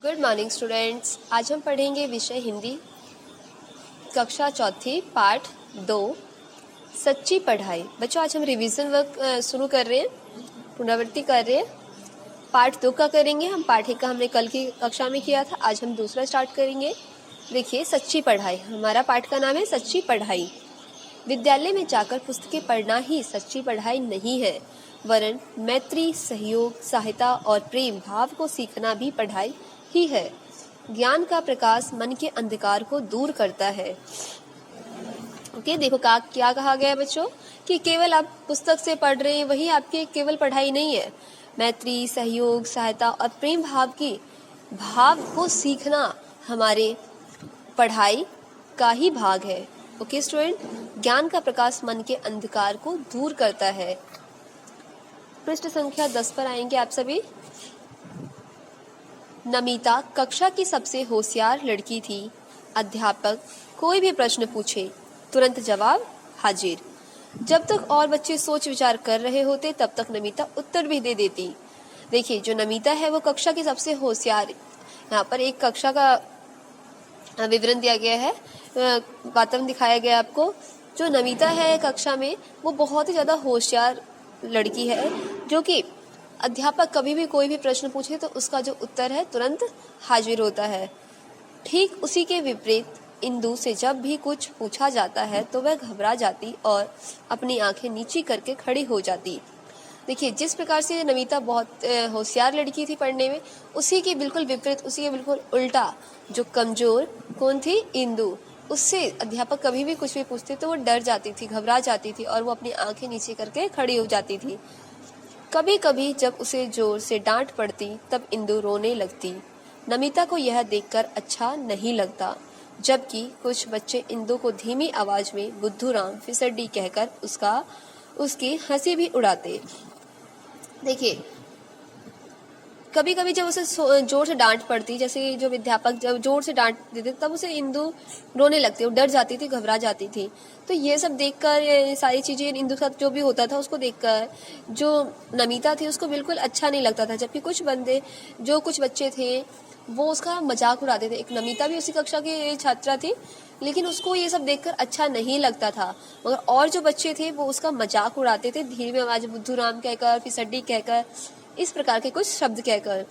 Good morning students. आज हम पढ़ेंगे विषय हिंदी कक्षा चौथी पाठ 2 सच्ची पढ़ाई। बच्चों आज हम रिवीजन वर्क शुरू कर रहे हैं, पुनरावृत्ति कर रहे हैं। पाठ 2 का करेंगे हम। पाठ 1 का हमने कल की कक्षा में किया था, आज हम दूसरा स्टार्ट करेंगे। देखिए सच्ची पढ़ाई, हमारा पाठ का नाम है सच्ची पढ़ाई। विद्यालय में जाकर पुस्तकें पढ़ना ही सच्ची पढ़ाई नहीं है, वरन मैत्री, सहयोग, सहायता और प्रेम भाव को सीखना भी पढ़ाई ही है। ज्ञान का प्रकाश मन के अंधकार को दूर करता है। ओके, देखो क्या कहा गया है बच्चों कि केवल आप पुस्तक से पढ़ रहे हैं वही आपकी केवल पढ़ाई नहीं है। मैत्री, सहयोग, सहायता और प्रेम भाव को सीखना हमारे पढ़ाई का ही भाग है। ओके स्टूडेंट, ज्ञान का प्रकाश मन के अंधकार को दूर करता है। पृष्ठ संख्या 10 पर आएंगे आप सभी। नमिता कक्षा की सबसे होशियार लड़की थी। अध्यापक कोई भी प्रश्न पूछे तुरंत जवाब हाजिर। जब तक और बच्चे सोच विचार कर रहे होते तब तक नमिता उत्तर भी दे देती। देखिए जो नमिता है वो कक्षा की सबसे होशियार, यहाँ पर एक कक्षा का विवरण दिया गया है, वातावरण दिखाया गया आपको। जो नमिता है कक्षा में वो बहुत ही ज्यादा होशियार लड़की है, जो कि अध्यापक कभी भी कोई भी प्रश्न पूछे तो उसका जो उत्तर है तुरंत हाजिर होता है। ठीक उसी के विपरीत इंदु से जब भी कुछ पूछा जाता है तो वह घबरा जाती और अपनी आंखें नीची करके खड़ी हो जाती। देखिए जिस प्रकार से नमिता बहुत होशियार लड़की थी पढ़ने में, उसी के बिल्कुल विपरीत, उसी के बिल्कुल उल्टा जो कमजोर कौन थी? इंदु। उससे अध्यापक कभी भी कुछ भी पूछते तो वो डर जाती थी, घबरा जाती थी और वो अपनी आंखें नीचे करके खड़ी हो जाती थी। कभी कभी जब उसे जोर से डांट पड़ती तब इंदु रोने लगती। नमिता को यह देखकर अच्छा नहीं लगता, जबकि कुछ बच्चे इंदु को धीमी आवाज में बुद्धूराम फिसड्डी कहकर उसकी हंसी भी उड़ाते। देखिए कभी कभी जब उसे जोर से डांट पड़ती, जैसे जो अध्यापक जब जोर से डांट देते तब उसे इंदु रोने लगती, वो डर जाती थी, घबरा जाती थी। तो ये सब देखकर, ये सारी चीजें इंदु के साथ जो भी होता था उसको देखकर जो नमिता थी उसको बिल्कुल अच्छा नहीं लगता था। जबकि कुछ बच्चे थे वो उसका मजाक उड़ाते थे। एक नमिता भी उसी कक्षा की छात्रा थी, लेकिन उसको ये सब देखकर अच्छा नहीं लगता था, मगर और जो बच्चे थे वो उसका मजाक उड़ाते थे, धीमी आवाज बुद्धूराम कहकर, फिसड्डी कहकर, इस प्रकार के कुछ शब्द कहकर।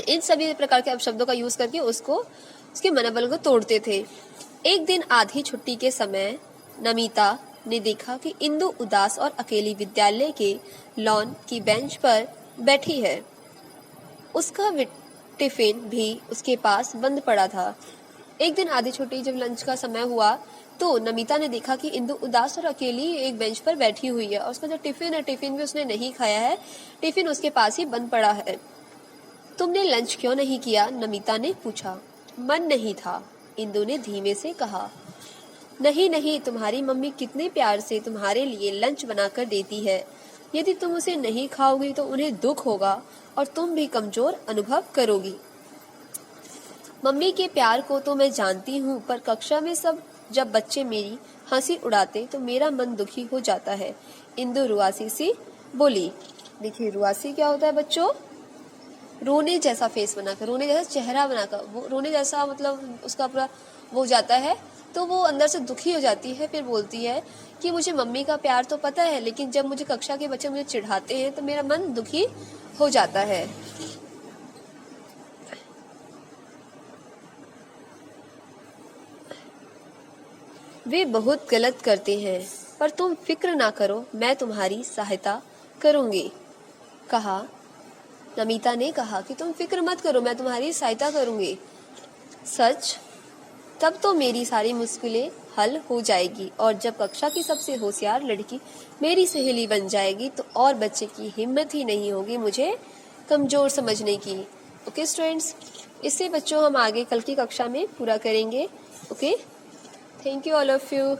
इन सभी प्रकार के शब्दों का यूज करके उसके मनोबल को तोड़ते थे। एक दिन आधी छुट्टी के समय नमिता ने देखा कि इंदु उदास और अकेली विद्यालय के लॉन की बेंच पर बैठी है। उसका टिफिन भी उसके पास बंद पड़ा था। एक दिन आधी छुट्टी जब लंच का समय हुआ तो नमिता ने देखा कि इंदु उदास और अकेली एक बेंच पर बैठी हुई है और उसका जो टिफिन है, टिफिन भी उसने नहीं खाया है, टिफिन उसके पास ही बंद पड़ा है। तुमने लंच क्यों नहीं किया? नमिता ने पूछा। मन नहीं था, इंदु ने धीमे से कहा। नहीं, तुम्हारी मम्मी कितने प्यार से तुम्हारे लिए लंच बनाकर देती है। यदि तुम उसे नहीं खाओगी तो उन्हें दुख होगा और तुम भी कमजोर अनुभव करोगी। मम्मी के प्यार को तो मैं जानती हूँ, पर कक्षा में जब बच्चे मेरी हंसी उड़ाते तो मेरा मन दुखी हो जाता है, इंदु रुआसी सी बोली। देखिए रुआसी क्या होता है बच्चों? रोने जैसा फेस बनाकर, रोने जैसा चेहरा बनाकर, वो रोने जैसा मतलब उसका पूरा वो जाता है, तो वो अंदर से दुखी हो जाती है। फिर बोलती है कि मुझे मम्मी का प्यार तो पता है, लेकिन जब मुझे कक्षा के बच्चे मुझे चिढ़ाते हैं तो मेरा मन दुखी हो जाता है। वे बहुत गलत करते हैं, पर तुम फिक्र ना करो, मैं तुम्हारी सहायता करूंगी। कहा नमिता ने कहा कि तुम फिक्र मत करो, मैं तुम्हारी सहायता करूंगी। सच? तब तो मेरी सारी मुश्किलें हल हो जाएगी और जब कक्षा की सबसे होशियार लड़की मेरी सहेली बन जाएगी तो और बच्चे की हिम्मत ही नहीं होगी मुझे कमजोर समझने की। ओके स्टूडेंट्स, इससे बच्चों हम आगे कल की कक्षा में पूरा करेंगे। Okay, thank you all of you.